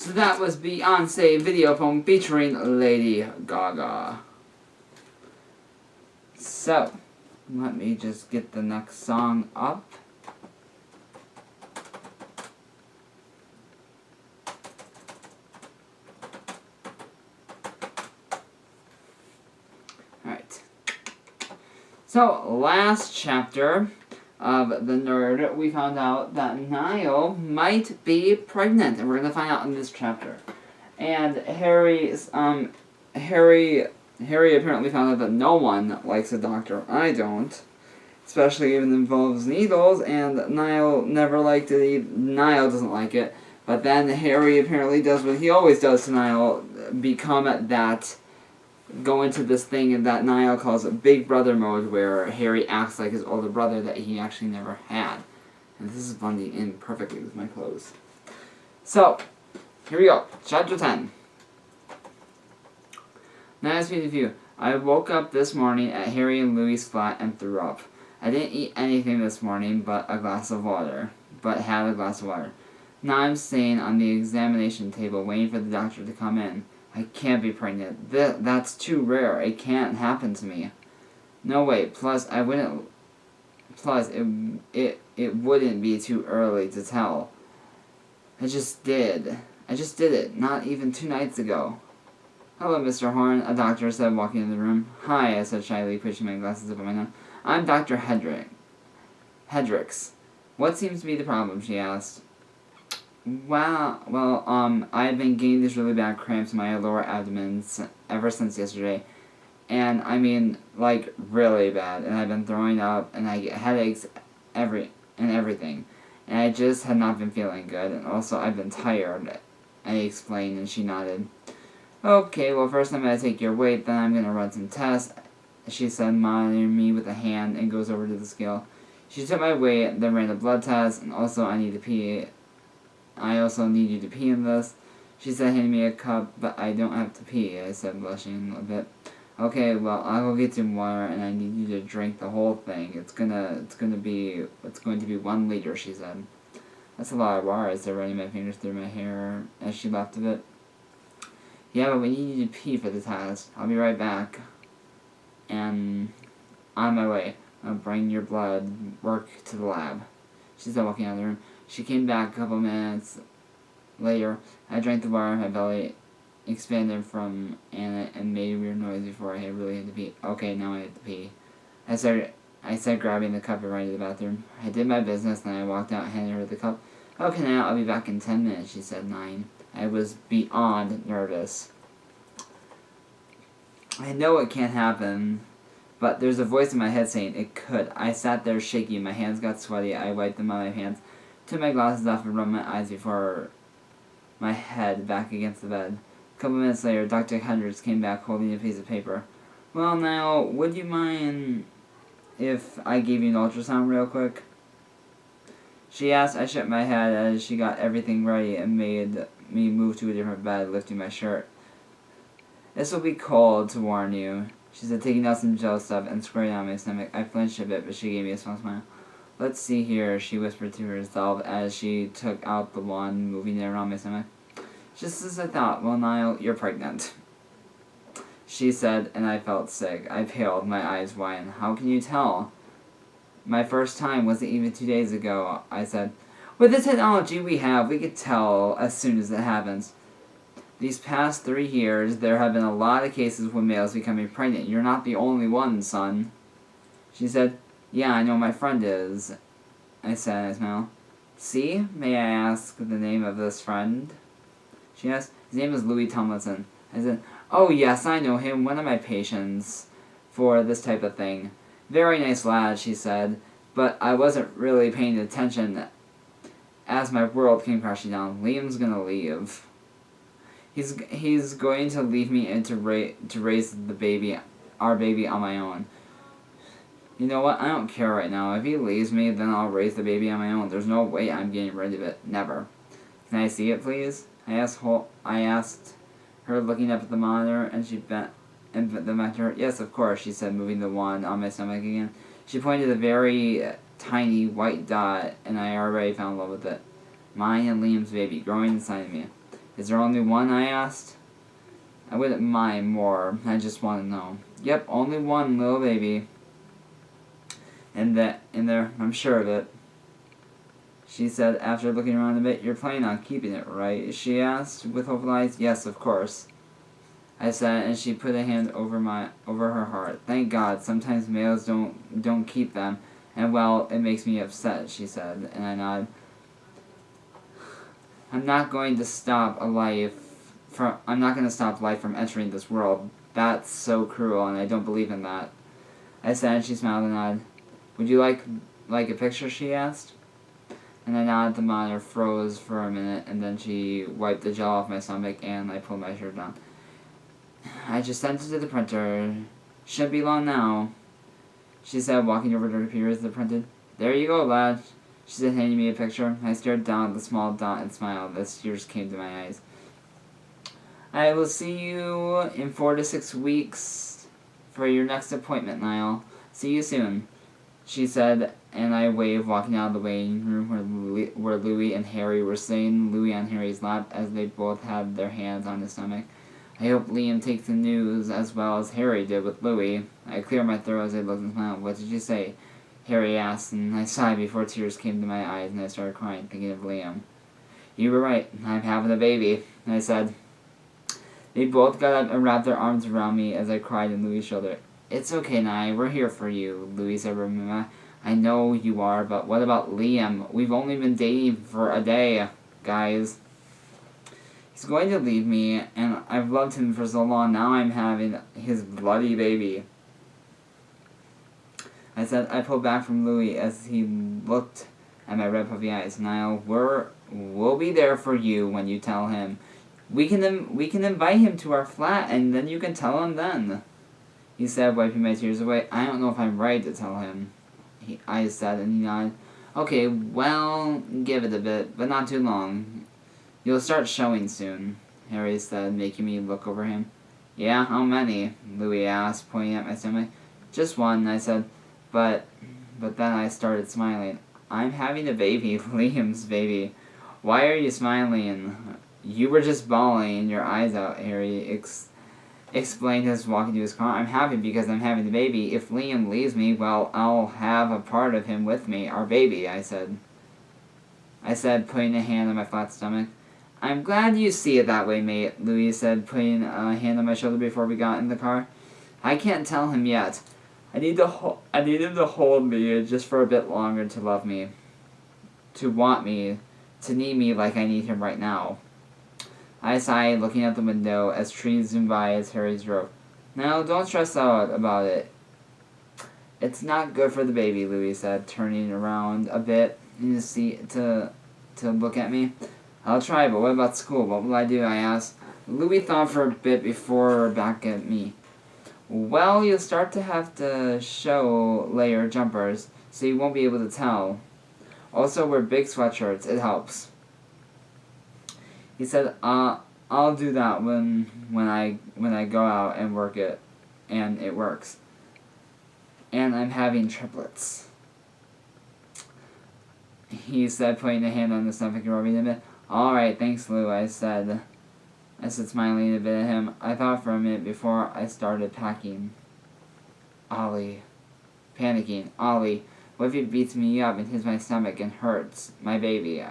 So that was Beyonce Video Phone featuring Lady Gaga. So, let me just get the next song up. Alright. So, last chapter of The Nerd, we found out that Niall might be pregnant, and we're going to find out in this chapter. And Harry apparently found out that no one likes a doctor. I don't. Especially if it involves needles, and Niall never liked it. Niall doesn't like it. But then Harry apparently does what he always does to Niall, go into this thing that Niall calls a Big Brother mode, where Harry acts like his older brother that he actually never had. And this is blending in perfectly with my clothes. So, here we go. Chapter 10. Nice meeting you. I woke up this morning at Harry and Louie's flat and threw up. I didn't eat anything this morning but had a glass of water. Now I'm staying on the examination table waiting for the doctor to come in. I can't be pregnant. That's too rare. It can't happen to me. No way. Plus, it wouldn't be too early to tell. I just did it, not even 2 nights ago. Hello, Mr. Horn, a doctor said, walking in the room. Hi, I said shyly, pushing my glasses up on my nose. I'm Dr. Hedrick. Hedrix. What seems to be the problem? She asked. Well, I've been getting these really bad cramps in my lower abdomen ever since yesterday. And I mean, like, really bad. And I've been throwing up, and I get headaches everything. And I just had not been feeling good. And also, I've been tired, I explained, and she nodded. Okay, well, first I'm going to take your weight, then I'm going to run some tests, she said, monitoring me with a hand, and goes over to the scale. She took my weight, then ran a blood test, and also I need to pee. I also need you to pee in this. She said, handing me a cup, but I don't have to pee, I said, blushing a bit. Okay, well, I'll go get some water, and I need you to drink the whole thing. It's going to be 1 liter, she said. That's a lot of water, I said, running my fingers through my hair as she laughed a bit. Yeah, but we need you to pee for the test. I'll be right back. And on my way. I'll bring your blood work to the lab. She said, walking out of the room. She came back a couple minutes later. I drank the water, my belly expanded from Anna and made a weird noise before I really had to pee. Okay, now I have to pee. I said, grabbing the cup and running to the bathroom. I did my business, then I walked out and handed her the cup. Okay, now I'll be back in 10 minutes, she said, 9. I was beyond nervous. I know it can't happen, but there's a voice in my head saying it could. I sat there shaking, my hands got sweaty, I wiped them on my hands, took my glasses off and rubbed my eyes before my head back against the bed. A couple minutes later, Dr. Hendricks came back holding a piece of paper. Well, now, would you mind if I gave you an ultrasound real quick? She asked. I shook my head as she got everything ready and made me move to a different bed, lifting my shirt. This will be cold, to warn you, she said, taking out some gel stuff and squaring out my stomach. I flinched a bit, but she gave me a small smile. Let's see here, she whispered to herself as she took out the wand, moving it around my stomach. Just as I thought. Well, Niall, you're pregnant, she said, and I felt sick. I paled, my eyes widened. How can you tell? My first time wasn't even 2 days ago, I said. With the technology we have, we could tell as soon as it happens. These past 3 years, there have been a lot of cases with males becoming pregnant. You're not the only one, son. She said, yeah, I know my friend is. I said, I smiled. See? May I ask the name of this friend? She asked. His name is Louis Tomlinson. I said, oh yes, I know him, one of my patients for this type of thing. Very nice lad, she said, but I wasn't really paying attention as my world came crashing down. Liam's gonna leave. He's going to leave me and to raise our baby on my own. You know what? I don't care right now. If he leaves me, then I'll raise the baby on my own. There's no way I'm getting rid of it. Never. Can I see it, please? I asked her, looking up at the monitor, and she bent and then back to her. Yes, of course, she said, moving the wand on my stomach again. She pointed to the very tiny white dot, and I already fell in love with it. Mine and Liam's baby, growing inside of me. Is there only one? I asked. I wouldn't mind more. I just want to know. Yep, only one little baby. And that in there, I'm sure of it. She said after looking around a bit. You're planning on keeping it, right? She asked with hopeful eyes. Yes, of course, I said, and she put a hand over her heart. Thank God, sometimes males don't keep them, and well, it makes me upset, she said, and I nodded. I'm not going to stop life from entering this world. That's so cruel, and I don't believe in that. I said, and she smiled and nodded. Would you like a picture? She asked. And I nodded. The monitor froze for a minute, and then she wiped the gel off my stomach, and I pulled my shirt down. I just sent it to the printer. Should be long now, she said, walking over to the computer as it printed. There you go, lad, she said, handing me a picture. I stared down at the small dot and smiled as tears came to my eyes. I will see you in 4 to 6 weeks for your next appointment, Niall. See you soon, she said, and I waved, walking out of the waiting room where Louis and Harry were sitting, Louis on Harry's lap, as they both had their hands on his stomach. I hope Liam takes the news as well as Harry did with Louis. I cleared my throat as I looked and smiled. What did you say? Harry asked, and I sighed before tears came to my eyes, and I started crying, thinking of Liam. You were right. I'm having a baby, I said. They both got up and wrapped their arms around me as I cried in Louis' shoulder. It's okay, Nye. We're here for you, Louis said. I I know you are, but what about Liam? We've only been dating for a day, guys. He's going to leave me, and I've loved him for so long. Now I'm having his bloody baby. I said. I pulled back from Louis as he looked at my red puffy eyes. Niall, we'll be there for you when you tell him. We can invite him to our flat, and then you can tell him then. He said, wiping my tears away. I don't know if I'm right to tell him. I said, and he nodded. Okay, well, give it a bit, but not too long. You'll start showing soon, Harry said, making me look over him. Yeah, how many? Louis asked, pointing at my stomach. Just one, I said, but then I started smiling. I'm having a baby, Liam's baby. Why are you smiling? You were just bawling your eyes out, Harry explained as walking to his car. I'm happy because I'm having the baby. If Liam leaves me, well, I'll have a part of him with me, our baby, I said, putting a hand on my flat stomach. I'm glad you see it that way, mate, Louis said, putting a hand on my shoulder before we got in the car. I can't tell him yet. I need him to hold me just for a bit longer to love me, to want me, to need me like I need him right now. I sighed, looking out the window as trees zoomed by as Harry drove. Now, don't stress out about it. It's not good for the baby, Louis said, turning around a bit in his seat to look at me. I'll try, but what about school? What will I do? I asked. Louis thought for a bit before back at me. Well, you'll start to have to show layer jumpers, so you won't be able to tell. Also, wear big sweatshirts. It helps. He said, I'll do that when I go out and work it, and it works. And I'm having triplets. He said, putting a hand on the stomach and rubbing it a bit. All right, thanks, Lou, I said, smiling a bit at him. I thought for a minute before I started packing. Ollie. Panicking. Ollie. What if he beats me up and hits my stomach and hurts my baby?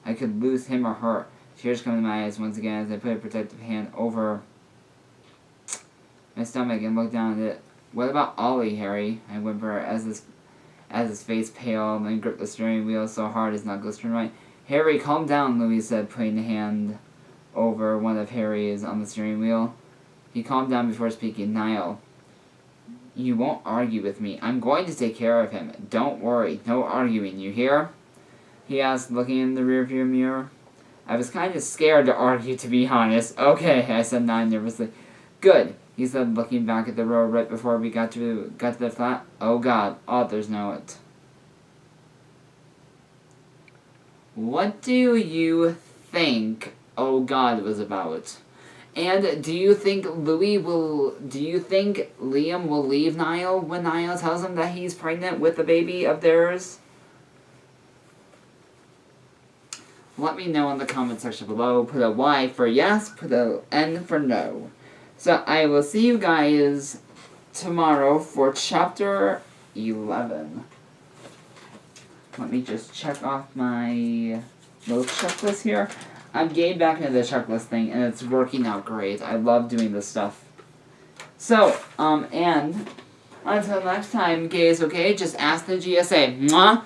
I could lose him or her. Tears come to my eyes once again as I put a protective hand over my stomach and looked down at it. What about Ollie, Harry? I whimpered as his face paled and gripped the steering wheel so hard his knuckles turned white. Harry, calm down, Louis said, putting a hand over one of Harry's on the steering wheel. He calmed down before speaking. Niall, you won't argue with me. I'm going to take care of him. Don't worry. No arguing, you hear? He asked, looking in the rearview mirror. I was kind of scared to argue, to be honest. Okay, I said, nodding nervously. Good, he said, looking back at the road right before we got to the flat. Oh God, others know it. What do you think Oh God was about? And do you think Liam will leave Niall when Niall tells him that he's pregnant with a baby of theirs? Let me know in the comment section below. Put a Y for yes, put a N for no. So I will see you guys tomorrow for chapter 11. Let me just check off my little checklist here. I'm getting back into the checklist thing, and it's working out great. I love doing this stuff. So, and until next time, guys, okay? Just ask the GSA. Mwah!